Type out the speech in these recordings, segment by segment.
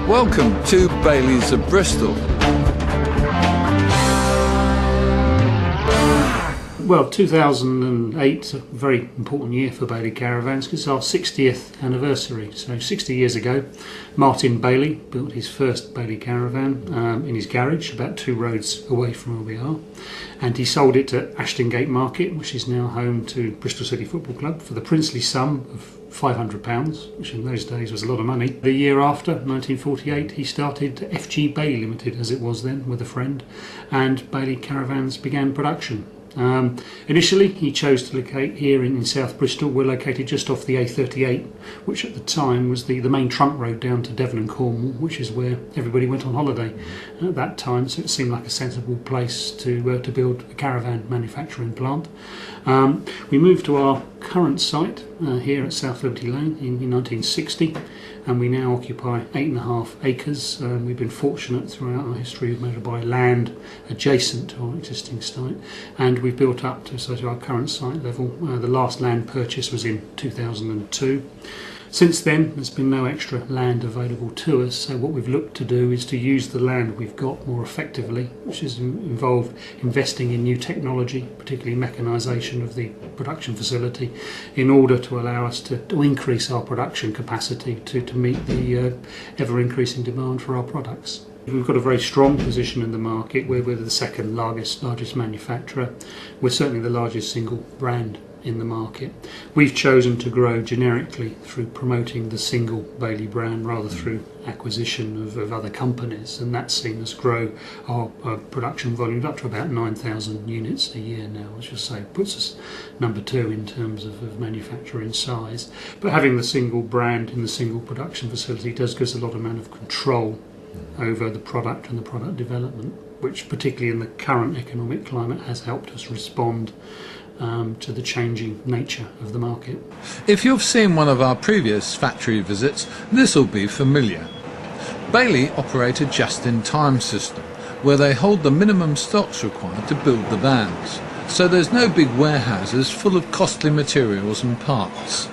Welcome to Bailey's of Bristol. Well, 2008, a very important year for Bailey Caravans because it's our 60th anniversary. So 60 years ago, Martin Bailey built his first Bailey Caravan in his garage about 2 roads away from where we are. And he sold it to Ashton Gate Market, which is now home to Bristol City Football Club, for the princely sum of £500, which in those days was a lot of money. The year after, 1948, he started FG Bailey Limited, as it was then, with a friend, and Bailey Caravans began production. Initially, he chose to locate here in South Bristol. We're located just off the A38, which at the time was the main trunk road down to Devon and Cornwall, which is where everybody went on holiday at that time, so it seemed like a sensible place to build a caravan manufacturing plant. We moved to our current site here at South Liberty Lane in 1960, and we now occupy 8.5 acres. We've been fortunate throughout our history of to buy land adjacent to our existing site, and we've built up to our current site level. The last land purchase was in 2002. Since then, there's been no extra land available to us, so what we've looked to do is to use the land we've got more effectively, which has involved investing in new technology, particularly mechanisation of the production facility, in order to allow us to increase our production capacity to meet the ever-increasing demand for our products. We've got a very strong position in the market. We're the second largest manufacturer. We're certainly the largest single brand in the market. We've chosen to grow generically through promoting the single Bailey brand rather through acquisition of other companies, and that's seen us grow our production volume up to about 9,000 units a year now, which I say puts us number 2 in terms of manufacturing size. But having the single brand in the single production facility does give us a lot amount of control over the product and the product development, which particularly in the current economic climate has helped us respond to the changing nature of the market. If you've seen one of our previous factory visits, this will be familiar. Bailey operate a just-in-time system, where they hold the minimum stocks required to build the vans, so there's no big warehouses full of costly materials and parts.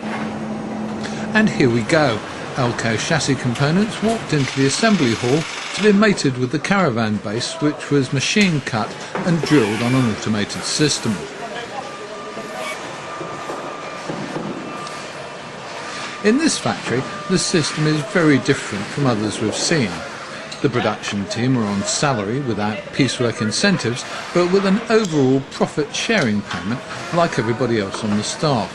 And here we go. Elco chassis components walked into the assembly hall to be mated with the caravan base, which was machine cut and drilled on an automated system. In this factory, the system is very different from others we've seen. The production team are on salary without piecework incentives, but with an overall profit sharing payment like everybody else on the staff.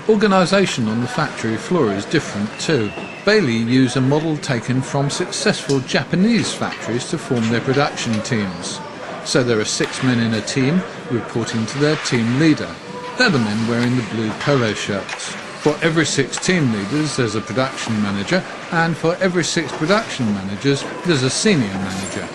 Organisation on the factory floor is different too. Bailey use a model taken from successful Japanese factories to form their production teams. So there are 6 men in a team reporting to their team leader. They're the men wearing the blue polo shirts. For every 6 team leaders there's a production manager, and for every 6 production managers there's a senior manager.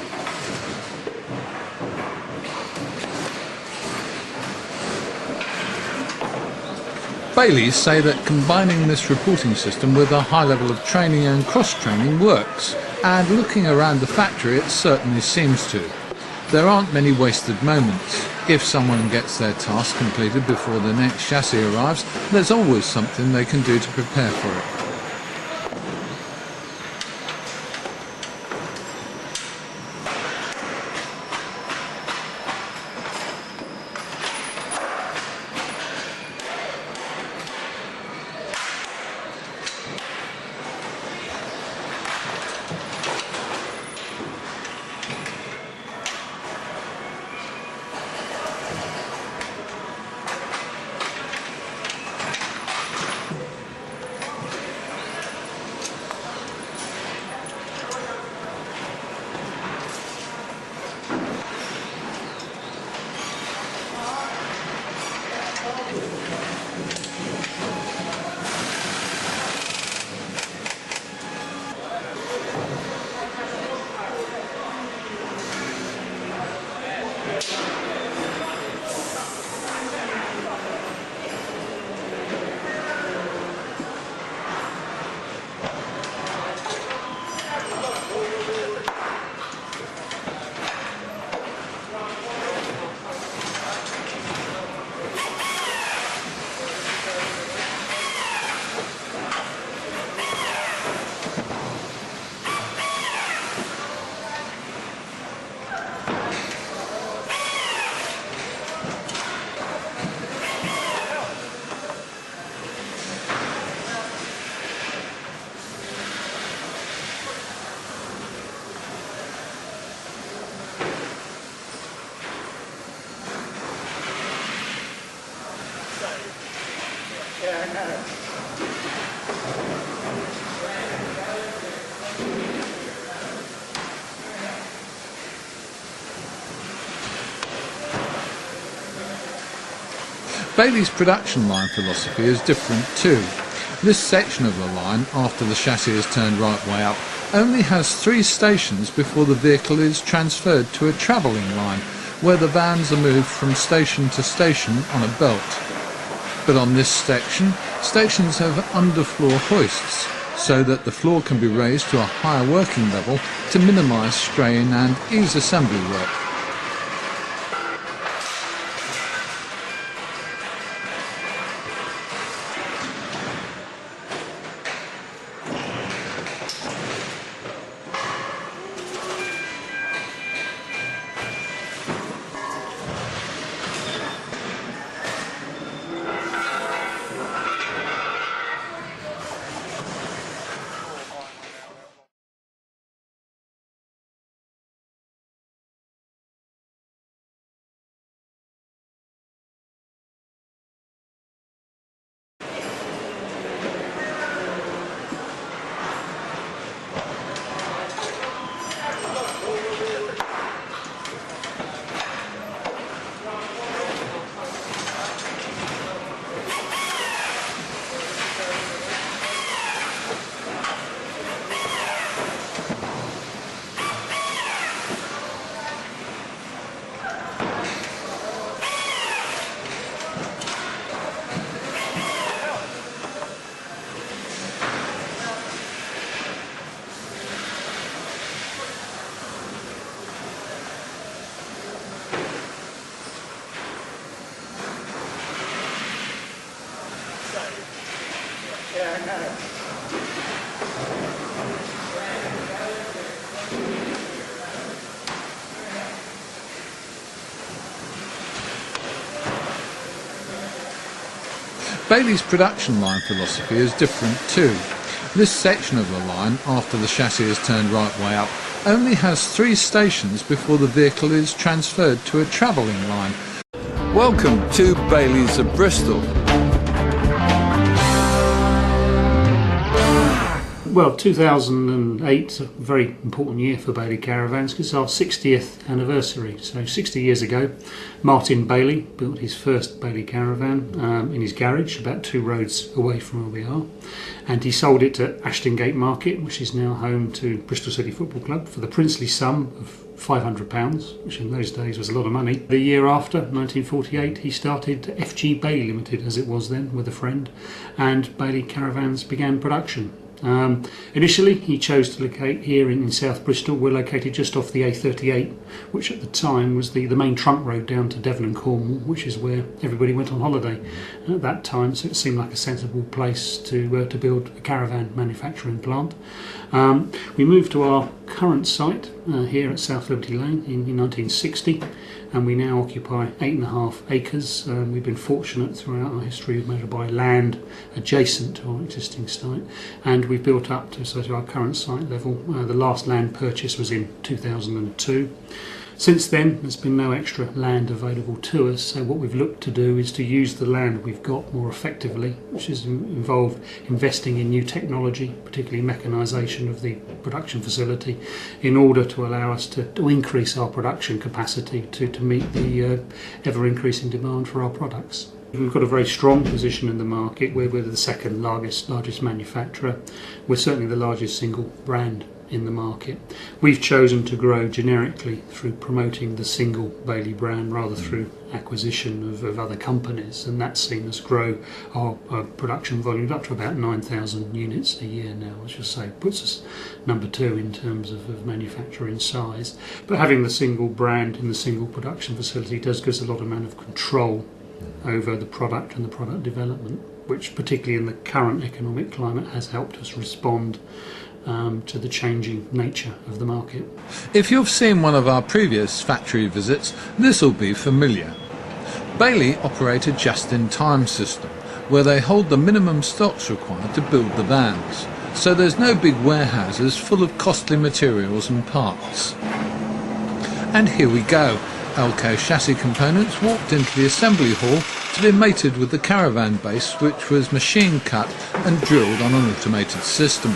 Baileys say that combining this reporting system with a high level of training and cross-training works, and looking around the factory it certainly seems to. There aren't many wasted moments. If someone gets their task completed before the next chassis arrives, there's always something they can do to prepare for it. Bailey's production line philosophy is different too. This section of the line, after the chassis is turned right way up, only has 3 stations before the vehicle is transferred to a travelling line, where the vans are moved from station to station on a belt. But on this section, stations have underfloor hoists, so that the floor can be raised to a higher working level to minimise strain and ease assembly work. Bailey's production line philosophy is different too. This section of the line, after the chassis is turned right way up, only has 3 stations before the vehicle is transferred to a travelling line. Welcome to Bailey's of Bristol. Well, 2008, a very important year for Bailey Caravans because it's our 60th anniversary. So 60 years ago, Martin Bailey built his first Bailey Caravan in his garage about 2 roads away from where we are. And he sold it to Ashton Gate Market, which is now home to Bristol City Football Club, for the princely sum of £500, which in those days was a lot of money. The year after, 1948, he started FG Bailey Limited, as it was then, with a friend, and Bailey Caravans began production. Initially he chose to locate here in South Bristol. We're located just off the A38, which at the time was the main trunk road down to Devon and Cornwall, which is where everybody went on holiday at that time, so it seemed like a sensible place to build a caravan manufacturing plant. We moved to our current site here at South Liberty Lane in 1960, and we now occupy 8.5 acres. We've been fortunate throughout our history of measured by land adjacent to our existing site, and we've built up to our current site level. The last land purchase was in 2002. Since then, there's been no extra land available to us, so what we've looked to do is to use the land we've got more effectively, which has involved investing in new technology, particularly mechanisation of the production facility, in order to allow us to increase our production capacity to meet the ever-increasing demand for our products. We've got a very strong position in the market. We're the second largest manufacturer. We're certainly the largest single brand in the market. We've chosen to grow generically through promoting the single Bailey brand rather through acquisition of other companies, and that's seen us grow our production volumes up to about 9,000 units a year now, which I say puts us number 2 in terms of manufacturing size. But having the single brand in the single production facility does give us a lot of amount of control over the product and the product development, which particularly in the current economic climate has helped us respond to the changing nature of the market. If you've seen one of our previous factory visits, this will be familiar. Bailey operate a just-in-time system, where they hold the minimum stocks required to build the vans, so there's no big warehouses full of costly materials and parts. And here we go. Elco chassis components walked into the assembly hall to be mated with the caravan base, which was machine cut and drilled on an automated system.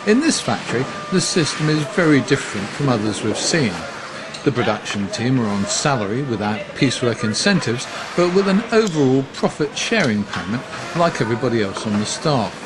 In this factory, the system is very different from others we've seen. The production team are on salary without piecework incentives, but with an overall profit-sharing payment like everybody else on the staff.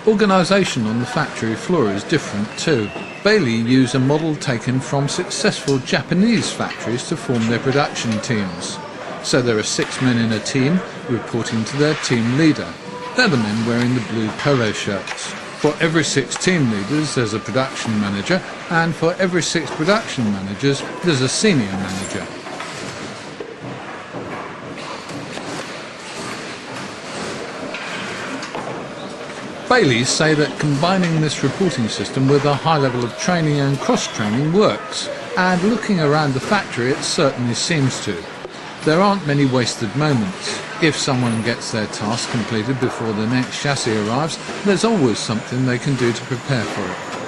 Organisation on the factory floor is different too. Bailey use a model taken from successful Japanese factories to form their production teams. So there are 6 men in a team reporting to their team leader. They're the men wearing the blue polo shirts. For every 6 team leaders there's a production manager, and for every 6 production managers there's a senior manager. Baileys say that combining this reporting system with a high level of training and cross-training works, and looking around the factory it certainly seems to. There aren't many wasted moments. If someone gets their task completed before the next chassis arrives, there's always something they can do to prepare for it.